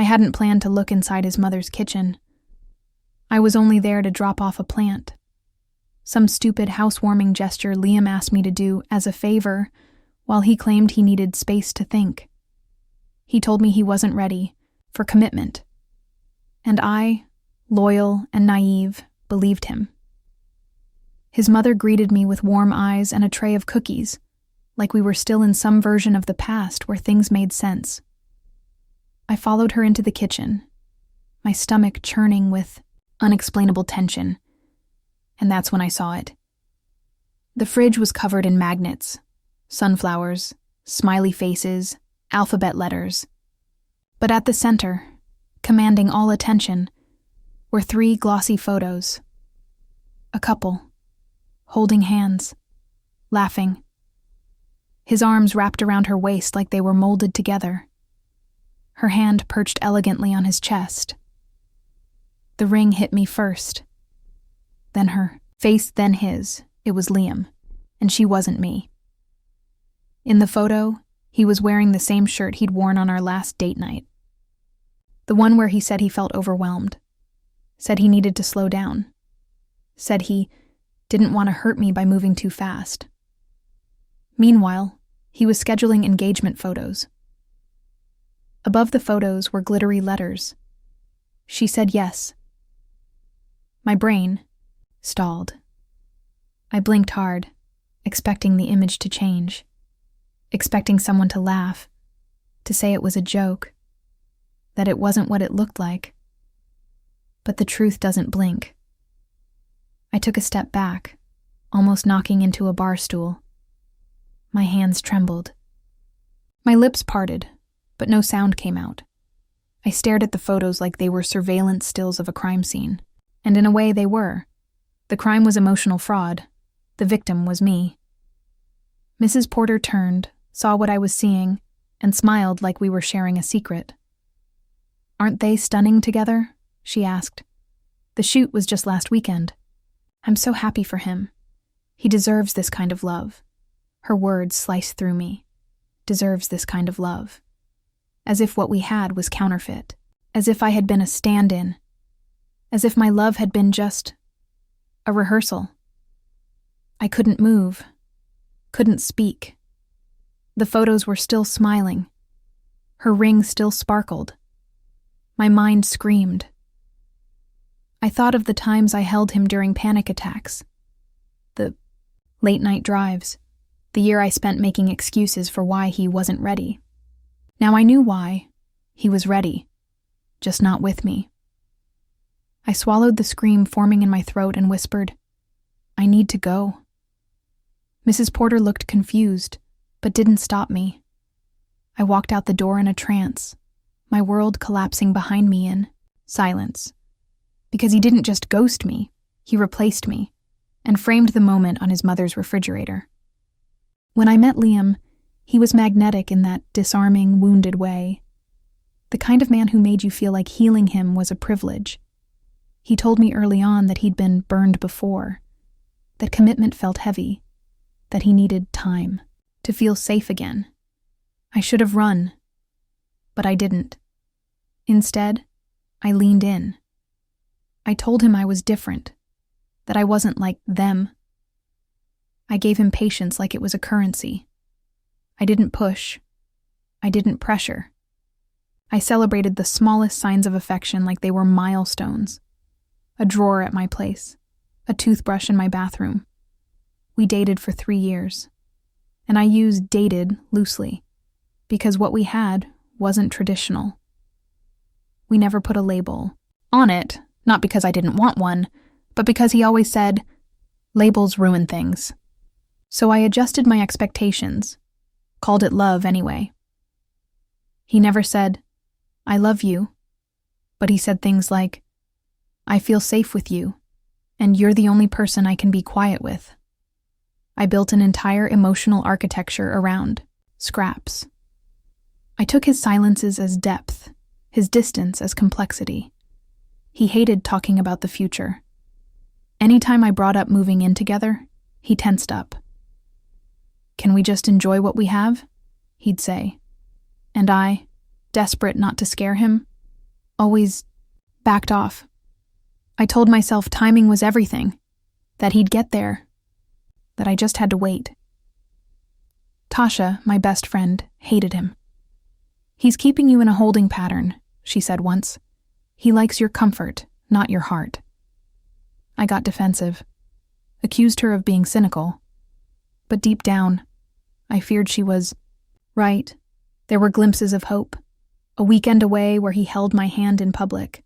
hadn't planned to look inside his mother's kitchen. I was only there to drop off a plant. Some stupid housewarming gesture Liam asked me to do as a favor, while he claimed he needed space to think. He told me he wasn't ready for commitment. And I, loyal and naive, believed him. His mother greeted me with warm eyes and a tray of cookies, like we were still in some version of the past where things made sense. I followed her into the kitchen, my stomach churning with unexplainable tension, and that's when I saw it. The fridge was covered in magnets, sunflowers, smiley faces, alphabet letters. But at the center, commanding all attention, were 3 glossy photos. A couple, holding hands, laughing. His arms wrapped around her waist like they were molded together. Her hand perched elegantly on his chest. The ring hit me first. Then her face, then his. It was Liam, and she wasn't me. In the photo, he was wearing the same shirt he'd worn on our last date night. The one where he said he felt overwhelmed, said he needed to slow down, said he didn't want to hurt me by moving too fast. Meanwhile, he was scheduling engagement photos. Above the photos were glittery letters. She said yes. My brain stalled. I blinked hard, expecting the image to change, expecting someone to laugh, to say it was a joke, that it wasn't what it looked like. But the truth doesn't blink. I took a step back, almost knocking into a bar stool. My hands trembled. My lips parted, but no sound came out. I stared at the photos like they were surveillance stills of a crime scene, and in a way they were. The crime was emotional fraud. The victim was me. Mrs. Porter turned, saw what I was seeing, and smiled like we were sharing a secret. "Aren't they stunning together?" she asked. "The shoot was just last weekend. I'm so happy for him. He deserves this kind of love." Her words sliced through me. Deserves this kind of love. As if what we had was counterfeit. As if I had been a stand-in. As if my love had been just a rehearsal. I couldn't move. Couldn't speak. The photos were still smiling. Her ring still sparkled. My mind screamed. I thought of the times I held him during panic attacks. The late-night drives. The year I spent making excuses for why he wasn't ready. Now I knew why. He was ready. Just not with me. I swallowed the scream forming in my throat and whispered, "I need to go." Mrs. Porter looked confused, but didn't stop me. I walked out the door in a trance, my world collapsing behind me in silence. Because he didn't just ghost me, he replaced me, and framed the moment on his mother's refrigerator. When I met Liam, he was magnetic in that disarming, wounded way. The kind of man who made you feel like healing him was a privilege. He told me early on that he'd been burned before, that commitment felt heavy, that he needed time to feel safe again. I should have run, but I didn't. Instead, I leaned in. I told him I was different, that I wasn't like them. I gave him patience like it was a currency. I didn't push. I didn't pressure. I celebrated the smallest signs of affection like they were milestones. A drawer at my place, a toothbrush in my bathroom. We dated for 3 years. And I used dated loosely, because what we had wasn't traditional. We never put a label on it, not because I didn't want one, but because he always said, labels ruin things. So I adjusted my expectations, called it love anyway. He never said, "I love you," but he said things like, "I feel safe with you, and you're the only person I can be quiet with." I built an entire emotional architecture around scraps. I took his silences as depth, his distance as complexity. He hated talking about the future. Anytime I brought up moving in together, he tensed up. "Can we just enjoy what we have?" he'd say. And I, desperate not to scare him, always backed off. I told myself timing was everything, that he'd get there, that I just had to wait. Tasha, my best friend, hated him. "He's keeping you in a holding pattern," she said once. "He likes your comfort, not your heart." I got defensive, accused her of being cynical. But deep down, I feared she was right. There were glimpses of hope. A weekend away where he held my hand in public.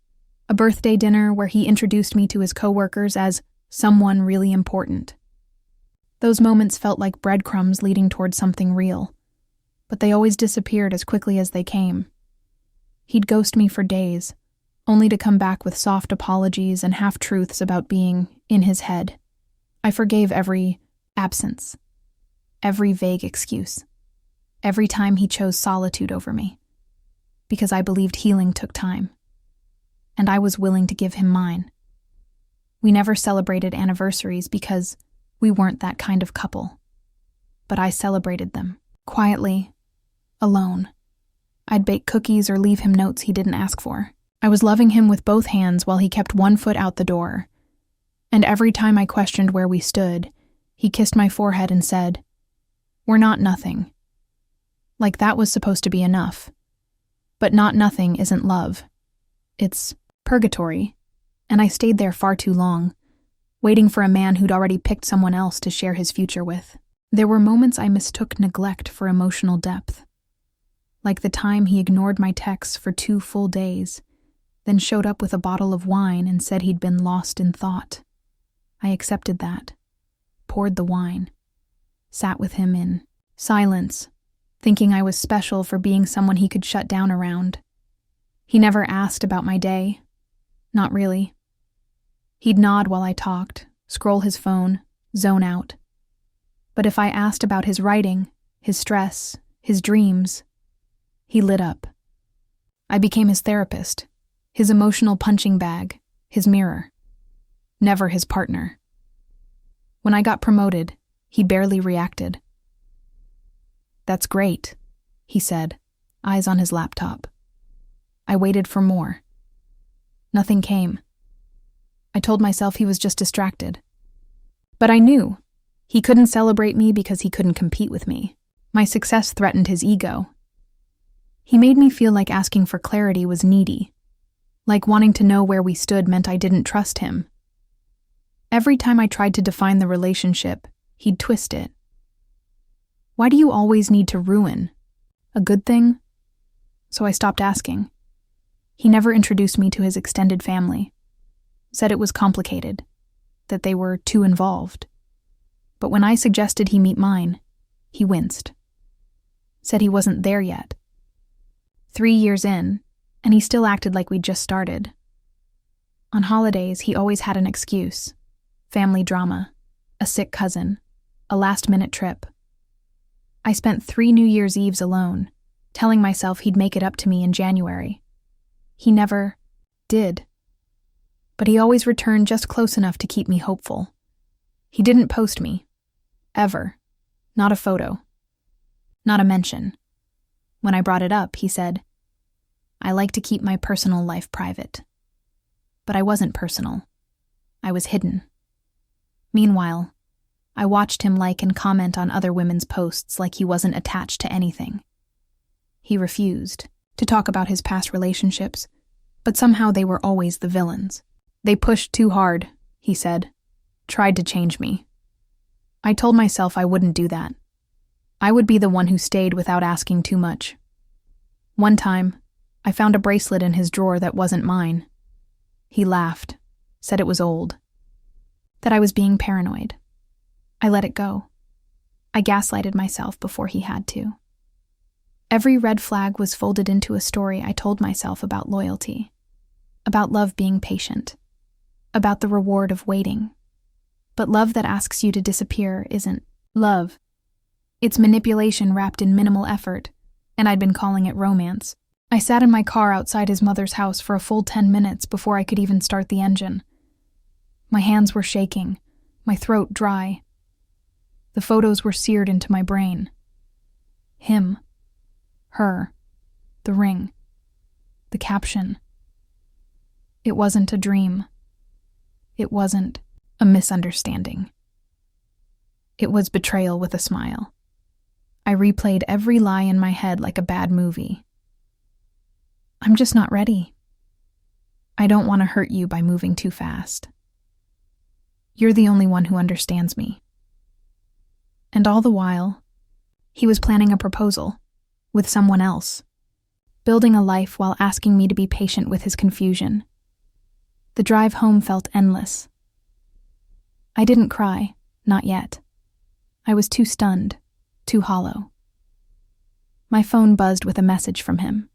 A birthday dinner where he introduced me to his coworkers as someone really important. Those moments felt like breadcrumbs leading toward something real, but they always disappeared as quickly as they came. He'd ghost me for days, only to come back with soft apologies and half-truths about being in his head. I forgave every absence, every vague excuse, every time he chose solitude over me, because I believed healing took time, and I was willing to give him mine. We never celebrated anniversaries because we weren't that kind of couple, but I celebrated them, quietly, alone. I'd bake cookies or leave him notes he didn't ask for. I was loving him with both hands while he kept one foot out the door. And every time I questioned where we stood, he kissed my forehead and said, "We're not nothing." Like that was supposed to be enough. But not nothing isn't love. It's purgatory, and I stayed there far too long, waiting for a man who'd already picked someone else to share his future with. There were moments I mistook neglect for emotional depth. Like the time he ignored my texts for 2 full days, then showed up with a bottle of wine and said he'd been lost in thought. I accepted that, poured the wine, sat with him in silence, thinking I was special for being someone he could shut down around. He never asked about my day. Not really. He'd nod while I talked, scroll his phone, zone out. But if I asked about his writing, his stress, his dreams, he lit up. I became his therapist, his emotional punching bag, his mirror. Never his partner. When I got promoted, he barely reacted. "That's great," he said, eyes on his laptop. I waited for more. Nothing came. I told myself he was just distracted. But I knew he couldn't celebrate me because he couldn't compete with me. My success threatened his ego. He made me feel like asking for clarity was needy, like wanting to know where we stood meant I didn't trust him. Every time I tried to define the relationship, he'd twist it. "Why do you always need to ruin a good thing?" So I stopped asking. He never introduced me to his extended family, said it was complicated, that they were too involved. But when I suggested he meet mine, he winced, said he wasn't there yet. 3 years in, and he still acted like we'd just started. On holidays, he always had an excuse. Family drama, a sick cousin, a last-minute trip. I spent 3 New Year's Eves alone, telling myself he'd make it up to me in January. He never did. But he always returned just close enough to keep me hopeful. He didn't post me. Ever. Not a photo. Not a mention. When I brought it up, he said, "I like to keep my personal life private." But I wasn't personal. I was hidden. Meanwhile, I watched him like and comment on other women's posts like he wasn't attached to anything. He refused to talk about his past relationships, but somehow they were always the villains. "They pushed too hard," he said. "Tried to change me." I told myself I wouldn't do that. I would be the one who stayed without asking too much. One time, I found a bracelet in his drawer that wasn't mine. He laughed, said it was old, that I was being paranoid. I let it go. I gaslighted myself before he had to. Every red flag was folded into a story I told myself about loyalty, about love being patient, about the reward of waiting. But love that asks you to disappear isn't love. It's manipulation wrapped in minimal effort, and I'd been calling it romance. I sat in my car outside his mother's house for a full 10 minutes before I could even start the engine. My hands were shaking, my throat dry. The photos were seared into my brain. Him. Her. The ring. The caption. It wasn't a dream. It wasn't a misunderstanding. It was betrayal with a smile. I replayed every lie in my head like a bad movie. I'm just not ready. I don't want to hurt you by moving too fast. You're the only one who understands me. And all the while, he was planning a proposal with someone else, building a life while asking me to be patient with his confusion. The drive home felt endless. I didn't cry, not yet. I was too stunned, too hollow. My phone buzzed with a message from him.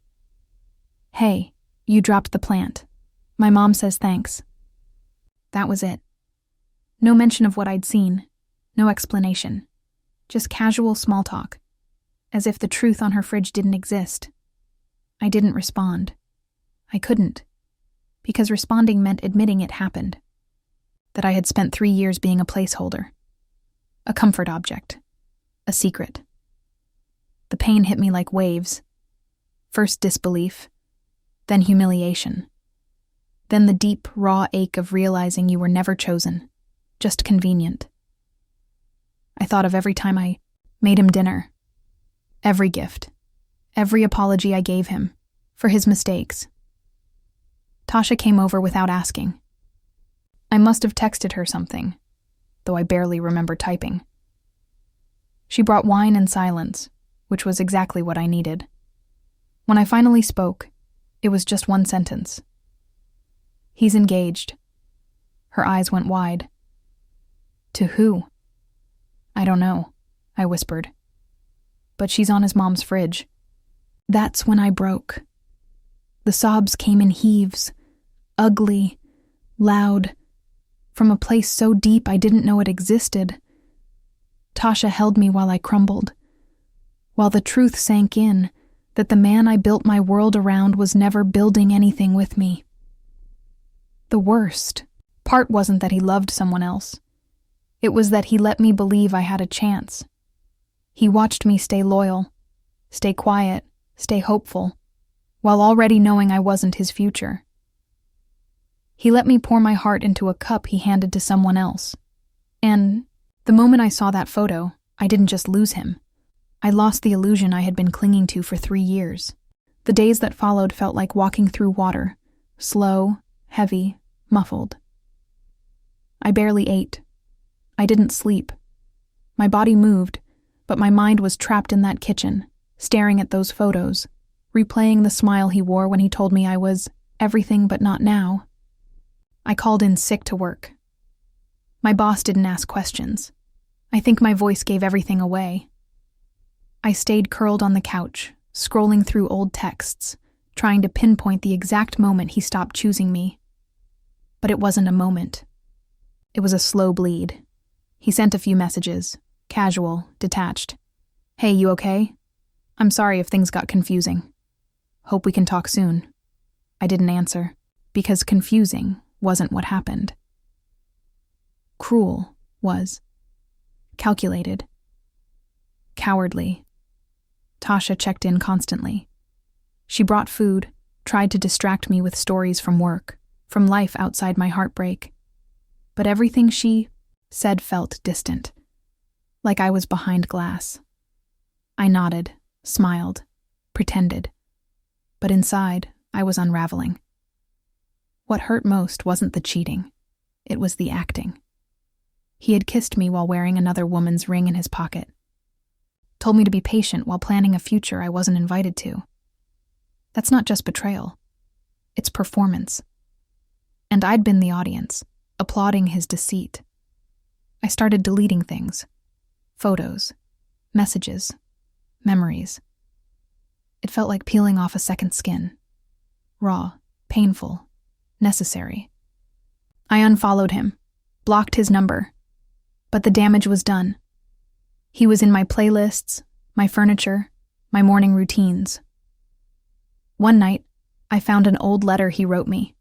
Hey, you dropped the plant. My mom says thanks. That was it. No mention of what I'd seen, no explanation. Just casual small talk, as if the truth on her fridge didn't exist. I didn't respond. I couldn't, because responding meant admitting it happened, that I had spent 3 years being a placeholder, a comfort object, a secret. The pain hit me like waves. First disbelief, then humiliation, then the deep, raw ache of realizing you were never chosen, just convenient. I thought of every time I made him dinner, every gift, every apology I gave him for his mistakes. Tasha came over without asking. I must have texted her something, though I barely remember typing. She brought wine and silence, which was exactly what I needed. When I finally spoke, it was just one sentence. He's engaged. Her eyes went wide. To who? I don't know, I whispered. But she's on his mom's fridge. That's when I broke. The sobs came in heaves, ugly, loud, from a place so deep I didn't know it existed. Tasha held me while I crumbled, while the truth sank in that the man I built my world around was never building anything with me. The worst part wasn't that he loved someone else. It was that he let me believe I had a chance. He watched me stay loyal, stay quiet, stay hopeful, while already knowing I wasn't his future. He let me pour my heart into a cup he handed to someone else. And the moment I saw that photo, I didn't just lose him. I lost the illusion I had been clinging to for 3 years. The days that followed felt like walking through water, slow, heavy, muffled. I barely ate. I didn't sleep. My body moved, but my mind was trapped in that kitchen, staring at those photos, replaying the smile he wore when he told me I was everything but not now. I called in sick to work. My boss didn't ask questions. I think my voice gave everything away. I stayed curled on the couch, scrolling through old texts, trying to pinpoint the exact moment he stopped choosing me. But it wasn't a moment. It was a slow bleed. He sent a few messages, casual, detached. Hey, you okay? I'm sorry if things got confusing. Hope we can talk soon. I didn't answer, because confusing wasn't what happened. Cruel was. Calculated. Cowardly. Tasha checked in constantly. She brought food, tried to distract me with stories from work, from life outside my heartbreak. But everything she said felt distant, like I was behind glass. I nodded, smiled, pretended. But inside, I was unraveling. What hurt most wasn't the cheating. It was the acting. He had kissed me while wearing another woman's ring in his pocket. Told me to be patient while planning a future I wasn't invited to. That's not just betrayal. It's performance. And I'd been the audience, applauding his deceit. I started deleting things. Photos, messages, memories. It felt like peeling off a second skin. Raw, painful, necessary. I unfollowed him, blocked his number. But the damage was done. He was in my playlists, my furniture, my morning routines. One night, I found an old letter he wrote me,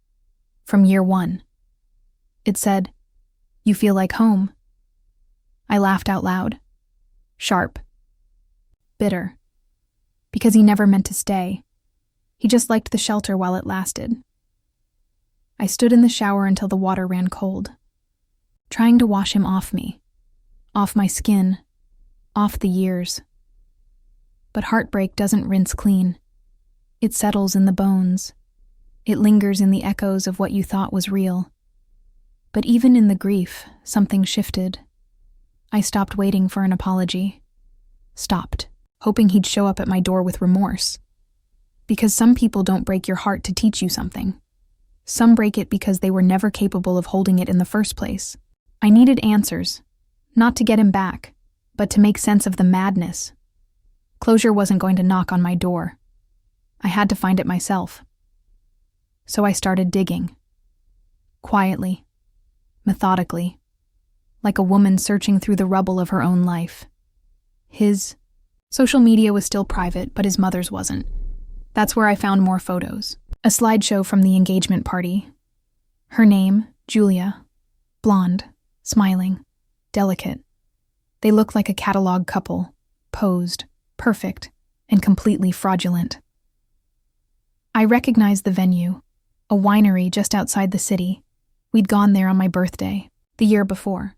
from year 1. It said, "You feel like home." I laughed out loud. Sharp. Bitter. Because he never meant to stay. He just liked the shelter while it lasted. I stood in the shower until the water ran cold, trying to wash him off me, off my skin, off the years. But heartbreak doesn't rinse clean. It settles in the bones. It lingers in the echoes of what you thought was real. But even in the grief, something shifted. I stopped waiting for an apology. Stopped, hoping he'd show up at my door with remorse. Because some people don't break your heart to teach you something. Some break it because they were never capable of holding it in the first place. I needed answers, not to get him back, but to make sense of the madness. Closure wasn't going to knock on my door. I had to find it myself. So I started digging. Quietly, methodically, like a woman searching through the rubble of her own life. His social media was still private, but his mother's wasn't. That's where I found more photos. A slideshow from the engagement party. Her name, Julia. Blonde, smiling, delicate. They looked like a catalog couple, posed, perfect, and completely fraudulent. I recognized the venue, a winery just outside the city. We'd gone there on my birthday, the year before.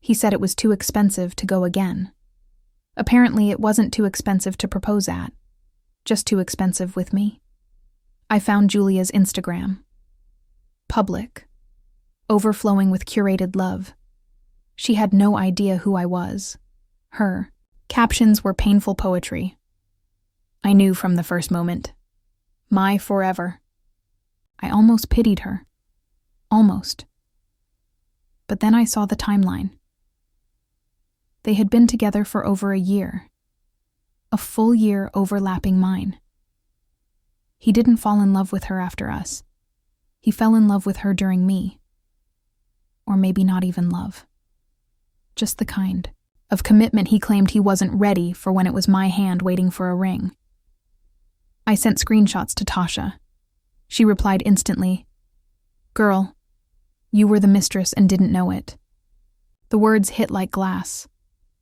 He said it was too expensive to go again. Apparently, it wasn't too expensive to propose at, just too expensive with me. I found Julia's Instagram. Public. Overflowing with curated love. She had no idea who I was. Her captions were painful poetry. I knew from the first moment. My forever. I almost pitied her. Almost. But then I saw the timeline. They had been together for over a year. A full year overlapping mine. He didn't fall in love with her after us. He fell in love with her during me. Or maybe not even love. Just the kind of commitment he claimed he wasn't ready for when it was my hand waiting for a ring. I sent screenshots to Tasha. She replied instantly, "Girl, you were the mistress and didn't know it." The words hit like glass.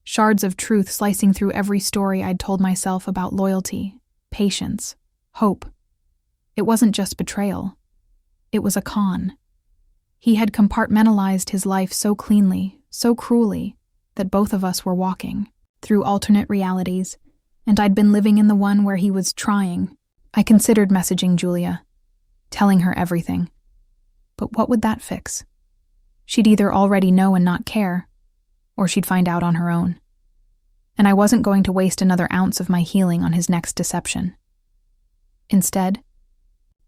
Shards of truth slicing through every story I'd told myself about loyalty, patience, hope. It wasn't just betrayal. It was a con. He had compartmentalized his life so cleanly, so cruelly, that both of us were walking through alternate realities, and I'd been living in the one where he was trying. I considered messaging Julia, telling her everything. But what would that fix? She'd either already know and not care, or she'd find out on her own. And I wasn't going to waste another ounce of my healing on his next deception. Instead,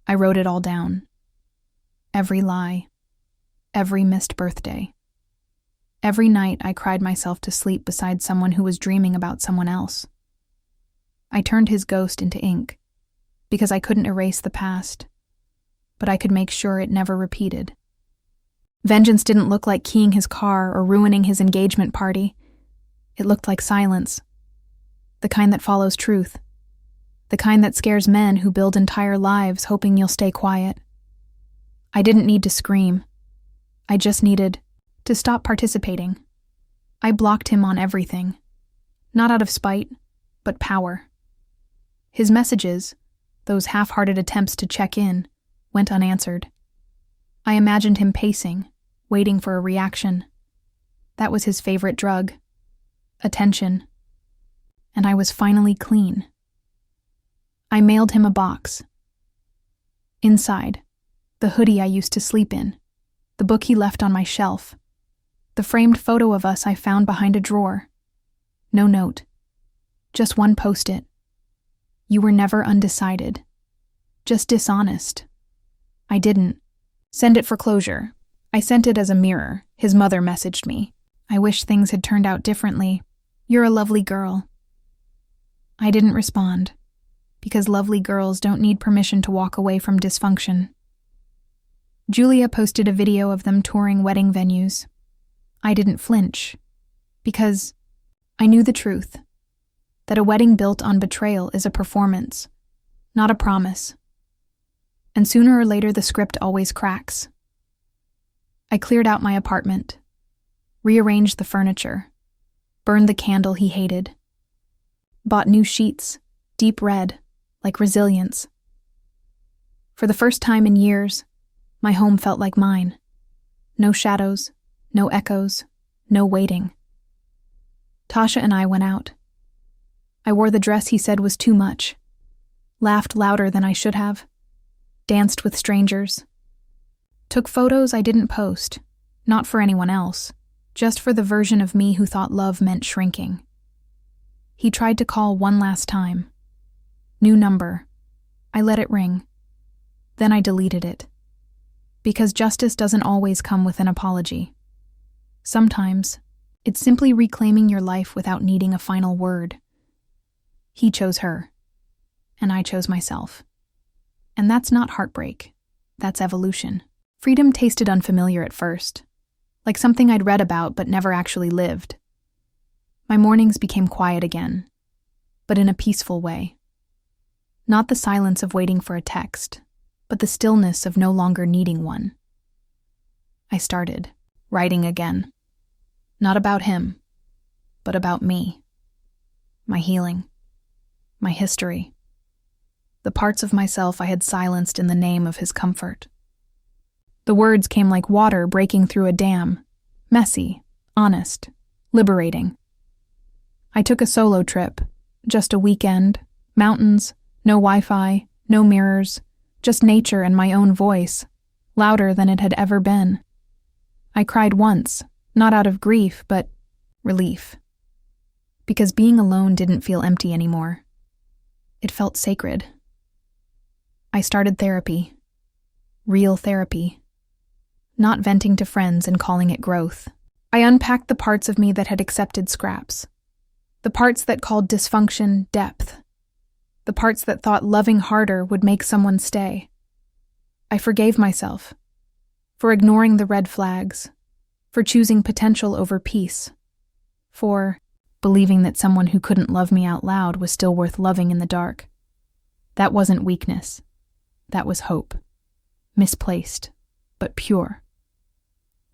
I wrote it all down. Every lie. Every missed birthday. Every night I cried myself to sleep beside someone who was dreaming about someone else. I turned his ghost into ink, because I couldn't erase the past, but I could make sure it never repeated. Vengeance didn't look like keying his car or ruining his engagement party. It looked like silence. The kind that follows truth. The kind that scares men who build entire lives hoping you'll stay quiet. I didn't need to scream. I just needed to stop participating. I blocked him on everything. Not out of spite, but power. His messages, those half-hearted attempts to check in, went unanswered. I imagined him pacing, waiting for a reaction. That was his favorite drug. Attention. And I was finally clean. I mailed him a box. Inside, the hoodie I used to sleep in, the book he left on my shelf, the framed photo of us I found behind a drawer. No note. Just one post-it. You were never undecided. Just dishonest. I didn't send it for closure. I sent it as a mirror. His mother messaged me. I wish things had turned out differently. You're a lovely girl. I didn't respond, because lovely girls don't need permission to walk away from dysfunction. Julia posted a video of them touring wedding venues. I didn't flinch, because I knew the truth, that a wedding built on betrayal is a performance, not a promise. And sooner or later the script always cracks. I cleared out my apartment, rearranged the furniture, burned the candle he hated, bought new sheets, deep red, like resilience. For the first time in years, My home felt like mine. No shadows, no echoes, no waiting. Tasha and I went out. I wore the dress he said was too much, laughed louder than I should have, danced with strangers, took photos I didn't post, not for anyone else, just for the version of me who thought love meant shrinking. He tried to call one last time. New number. I let it ring. Then I deleted it. Because justice doesn't always come with an apology. Sometimes, it's simply reclaiming your life without needing a final word. He chose her, and I chose myself. And that's not heartbreak. That's evolution. Freedom tasted unfamiliar at first, like something I'd read about but never actually lived. My mornings became quiet again, but in a peaceful way. Not the silence of waiting for a text, but the stillness of no longer needing one. I started writing again. Not about him, but about me. My healing. My history. The parts of myself I had silenced in the name of his comfort. The words came like water breaking through a dam. Messy, honest, liberating. I took a solo trip. Just a weekend. Mountains, no Wi-Fi, no mirrors, just nature and my own voice, louder than it had ever been. I cried once, not out of grief, but relief. Because being alone didn't feel empty anymore. It felt sacred. I started therapy. Real therapy. Not venting to friends and calling it growth. I unpacked the parts of me that had accepted scraps. The parts that called dysfunction depth. The parts that thought loving harder would make someone stay. I forgave myself for ignoring the red flags, for choosing potential over peace, for believing that someone who couldn't love me out loud was still worth loving in the dark. That wasn't weakness. That was hope. Misplaced, but pure.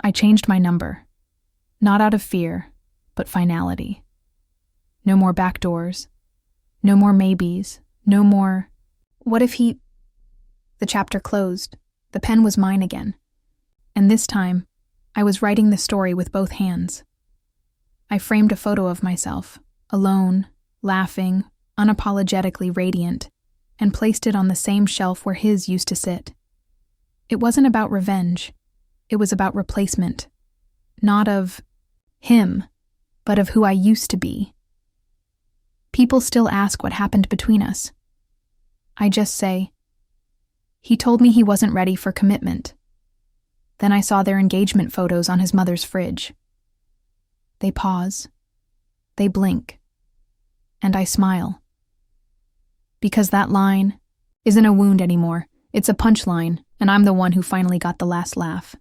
I changed my number, not out of fear, but finality. No more backdoors. No more maybes. No more, what if he... The chapter closed. The pen was mine again. And this time, I was writing the story with both hands. I framed a photo of myself, alone, laughing, unapologetically radiant, and placed it on the same shelf where his used to sit. It wasn't about revenge. It was about replacement. Not of him, but of who I used to be. People still ask what happened between us. I just say, he told me he wasn't ready for commitment. Then I saw their engagement photos on his mother's fridge. They pause. They blink. And I smile. Because that line isn't a wound anymore. It's a punchline, and I'm the one who finally got the last laugh.